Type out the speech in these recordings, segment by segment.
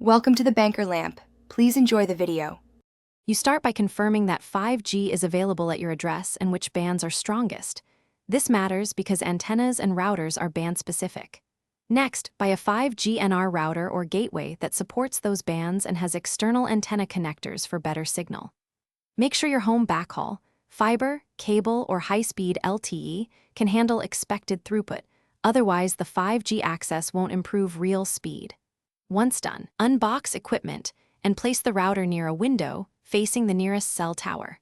Welcome to the Banker Lamp. Please enjoy the video. You start by confirming that 5G is available at your address and which bands are strongest. This matters because antennas and routers are band-specific. Next, buy a 5G NR router or gateway that supports those bands and has external antenna connectors for better signal. Make sure your home backhaul, fiber, cable, or high-speed LTE can handle expected throughput, otherwise the 5G access won't improve real speed. Once done, unbox equipment and place the router near a window facing the nearest cell tower.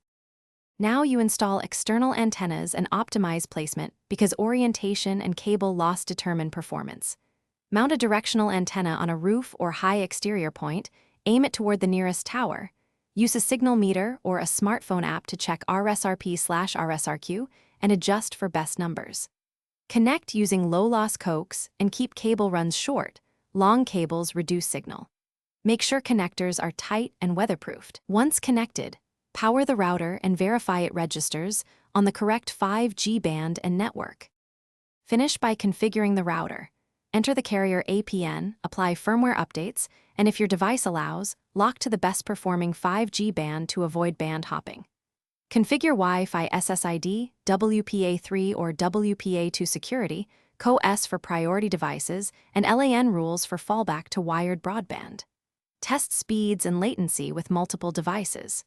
Now you install external antennas and optimize placement because orientation and cable loss determine performance. Mount a directional antenna on a roof or high exterior point, aim it toward the nearest tower. Use a signal meter or a smartphone app to check RSRP/RSRQ and adjust for best numbers. Connect using low-loss coax and keep cable runs short. Long cables reduce signal. Make sure connectors are tight and weatherproofed. Once connected, power the router and verify it registers on the correct 5G band and network. Finish by configuring the router. Enter the carrier APN, apply firmware updates, and if your device allows, lock to the best-performing 5G band to avoid band hopping. Configure Wi-Fi SSID, WPA3 or WPA2 security, CO-S for priority devices, and LAN rules for fallback to wired broadband. Test speeds and latency with multiple devices.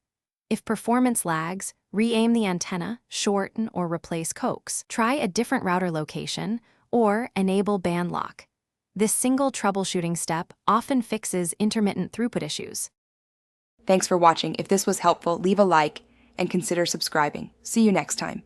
If performance lags, re-aim the antenna, shorten or replace coax. Try a different router location, or enable band lock. This single troubleshooting step often fixes intermittent throughput issues. Thanks for watching. If this was helpful, leave a like and consider subscribing. See you next time.